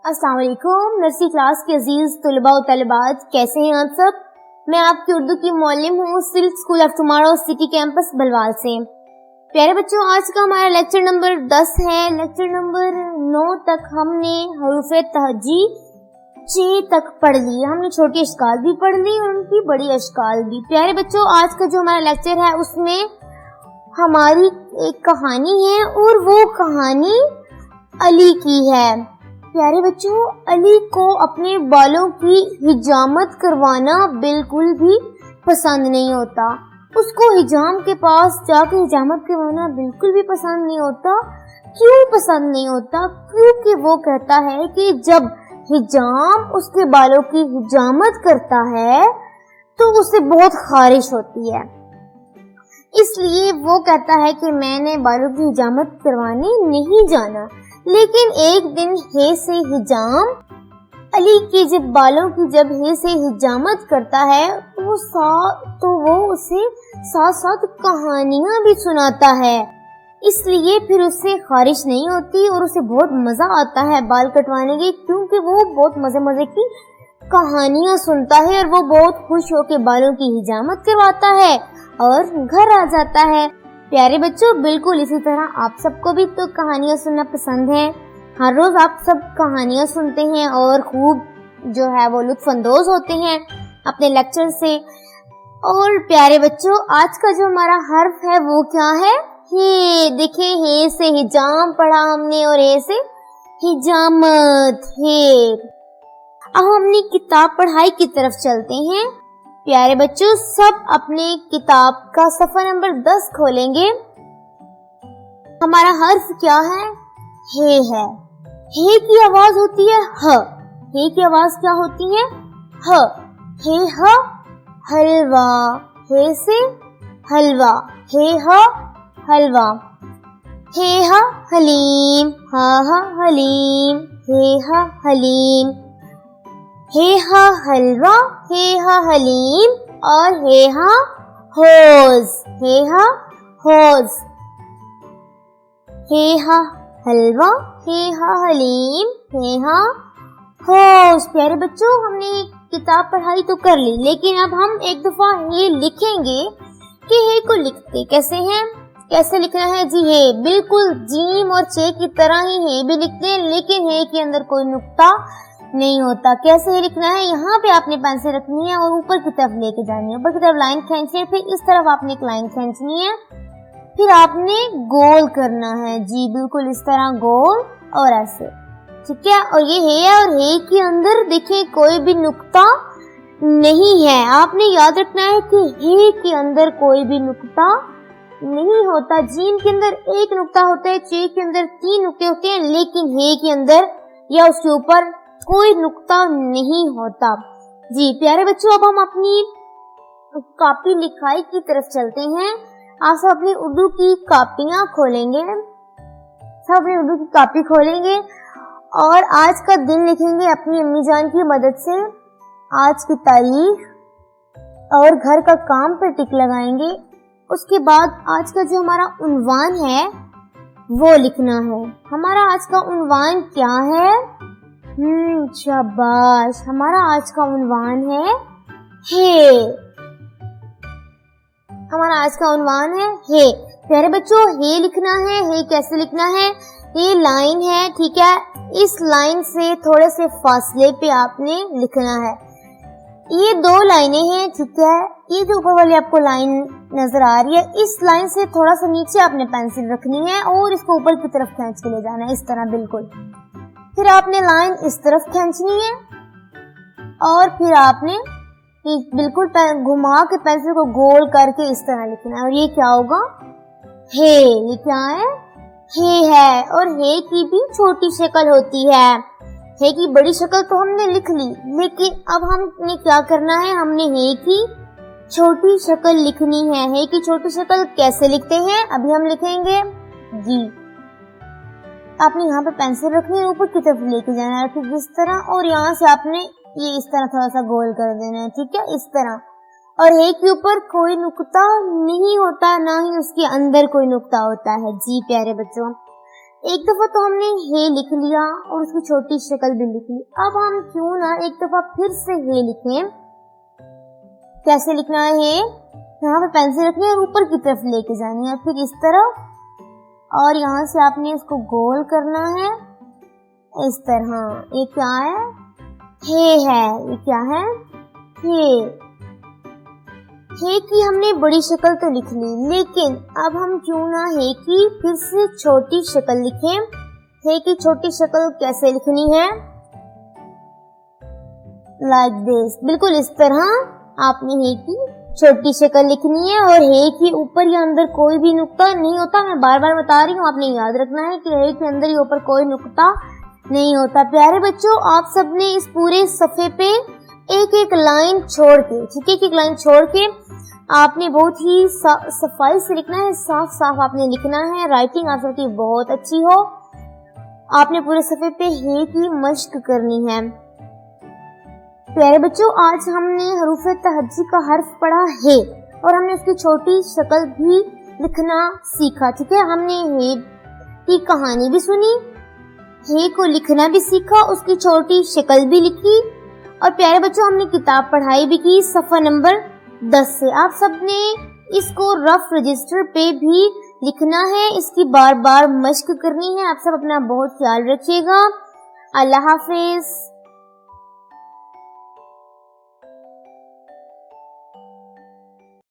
अस्सलाम वालेकुम। Nursery class के अजीज तलबा और तलबात, कैसे हैं आप सब। मैं आपकी उर्दू की मौलिम हूँ silk school of tomorrow city campus Balwal से। प्यारे बच्चों, आज का हमारा लेक्चर नंबर 10 है। लेक्चर नंबर 9 तक हमने हरूफे तहजी चे तक पढ़ ली। हमने छोटी अशकाल भी पढ़ ली और उनकी बड़ी अशकाल भी। प्यारे बच्चों, आज का जो हमारा लेक्चर है उसमें हमारी एक कहानी है और वो कहानी अली की है। प्यारे बच्चों, अली को अपने बालों की हिजामत करवाना बिल्कुल भी पसंद नहीं होता। उसको हिजाम के पास जाकर हिजामत करवाना बिल्कुल भी पसंद नहीं होता। क्यों पसंद नहीं होता? क्योंकि वो कहता है कि जब हिजाम उसके बालों की हिजामत करता है तो उसे बहुत खारिश होती है। इसलिए वो कहता है कि मैंने बालों की हिजामत करवाने नहीं जाना। लेकिन एक दिन हे से हिजाम अली के जब बालों की जब हे से हिजामत करता है तो वो उसे साथ साथ कहानियां भी सुनाता है। इसलिए फिर उससे खारिश नहीं होती और उसे बहुत मजा आता है बाल कटवाने की, क्योंकि वो बहुत मजे मजे की कहानियां सुनता है और वो बहुत खुश होकर बालों की हिजामत करवाता है और घर आ जाता है। प्यारे बच्चों, बिल्कुल इसी तरह आप सबको भी तो कहानियां सुनना पसंद है। हर रोज आप सब कहानियां सुनते हैं और खूब जो है वो लुत्फानंदोज होते हैं अपने लेक्चर से। और प्यारे बच्चों, आज का जो हमारा हर्फ है वो क्या है? हे। देखिए, हे से हिजाम पढ़ा हमने और हे से हिजामत। हे। अब हमने किताब पढ़ाई की तरफ चलते हैं। प्यारे बच्चों, सब अपने किताब का सफ़ा नंबर 10 खोलेंगे। हमारा हर्फ क्या है? हे है। हे की आवाज होती है ह। हे की आवाज क्या होती है? ह। हे ह हलवा। हे से हलवा। हे ह हलवा। हे ह हलीम। हा हलीम। हे ह हलीम। हे हा हलवा, हे हा हलीम और हे हा होज। हे हा होज। हे हा हलवा, हे हा हलीम, हे हा होज। प्यारे बच्चों, हमने किताब पढ़ाई तो कर ली, लेकिन अब हम एक दफा हे लिखेंगे कि हे को लिखते कैसे हैं। कैसे लिखना है जी? हे बिल्कुल जीम और चे की तरह ही हे भी लिखते हैं, लेकिन हे के अंदर कोई नुक्ता नहीं होता। कैसे लिखना है? यहाँ पे आपने पेंसिल रखनी है और ऊपर की तरफ लेके जानी है। ऊपर की तरफ लाइन खींचनी है, फिर इस तरफ आपने एक लाइन खींचनी है, फिर आपने गोल करना है। जी बिल्कुल इस तरह गोल और ऐसे, ठीक है। और ये है और हे के अंदर देखिए कोई भी नुक्ता नहीं है। आपने याद रखना है कि हे के अंदर कोई भी नुक्ता नहीं होता। जीम के अंदर एक नुक्ता होता है, चे के अंदर 3 नुक्ते होते हैं, लेकिन हे के अंदर या उसके ऊपर कोई नुक्ता नहीं होता। जी प्यारे बच्चों, अब हम अपनी कॉपी लिखाई की तरफ चलते हैं। आप सब अपनी उर्दू की कॉपियां खोलेंगे। सब अपनी उर्दू की कॉपी खोलेंगे और आज का दिन लिखेंगे अपनी अम्मी जान की मदद से। आज की तारीख और घर का काम पर टिक लगाएंगे। उसके बाद आज का जो हमारा उन्वान है वो लिखना है। हमारा आज का उन्वान क्या है? शाबाश। हमारा आज का उन्वान है हे। हमारा आज का उन्वान है हे। प्यारे बच्चों, हे लिखना है। हे कैसे लिखना है? ये लाइन है, ठीक है। इस लाइन से थोड़े से फासले पे आपने लिखना है। ये 2 लाइनें हैं, ठीक है। ये जो ऊपर वाली आपको लाइन नजर आ रही है, इस लाइन से थोड़ा सा नीचे आपने पेंसिल रखनी है और इसको ऊपर की तरफ खींच के ले जाना है, इस तरह बिल्कुल। फिर आपने लाइन इस तरफ खींचनी है और फिर आपने बिल्कुल घुमा के पेंसिल को गोल करके इस तरह लिखना है। और ये क्या होगा? हे। ये क्या है? हे है। और हे की भी छोटी शक्ल होती है। हे की बड़ी शक्ल तो हमने लिख ली, लेकिन अब हमने क्या करना है? हमने हे की छोटी शक्ल लिखनी है। हे की छोटी शक्ल कैसे लिखते हैं अभी हम लिखेंगे। जी आपने यहाँ पे पेंसिल रखनी है, ऊपर की तरफ लेके जाना है, फिर इस तरह, और यहाँ से आपने ये इस तरह थोड़ा सा गोल कर देना है, ठीक है, इस तरह। और हे के ऊपर कोई नुक्ता नहीं होता, ना ही उसके अंदर कोई नुक्ता होता है। जी प्यारे बच्चों, एक दफा तो हमने हे लिख लिया और उसकी छोटी शक्ल भी लिख ली, अब हम क्यों ना एक दफा फिर से हे लिखें। कैसे लिखना है हे? यहाँ पे पेंसिल रखनी है और ऊपर की तरफ लेके जानी है, फिर इस तरह, और यहाँ से आपने इसको गोल करना है इस तरह। ये क्या है? हे है। ये क्या है? हे की हमने बड़ी शक्ल तो लिख ली, लेकिन अब हम क्यों ना हे की फिर से छोटी शक्ल लिखें। हे की छोटी शक्ल कैसे लिखनी है? लाइक दिस, बिल्कुल इस तरह आपने हे की छोटी शक्ल लिखनी है। और हे के ऊपर या अंदर कोई भी नुक्ता नहीं होता, मैं बार बार बता रही हूँ, आपने याद रखना है कि हे के अंदर या ऊपर कोई नुक्ता नहीं होता। प्यारे बच्चों, आप सबने इस पूरे सफ़े पे एक एक लाइन छोड़ के, ठीक है, एक लाइन छोड़ के आपने बहुत ही सफाई से लिखना है, साफ साफ आपने लिखना है। राइटिंग आप सबकी बहुत अच्छी हो। आपने पूरे सफ़े पे हे की मश्क करनी है। प्यारे बच्चों, आज हमने हरूफ तहज्जी का हर्फ पढ़ा हे और हमने उसकी छोटी शक्ल भी लिखना सीखा, ठीक है। हमने हे की कहानी भी सुनी, हे को लिखना भी सीखा, उसकी छोटी शक्ल भी लिखी, और प्यारे बच्चों हमने किताब पढ़ाई भी की सफ़ा नंबर 10 से। आप सबने इसको रफ रजिस्टर पे भी लिखना है, इसकी बार बार मश्क करनी है। आप सब अपना बहुत ख्याल रखिएगा। अल्लाह हाफिज।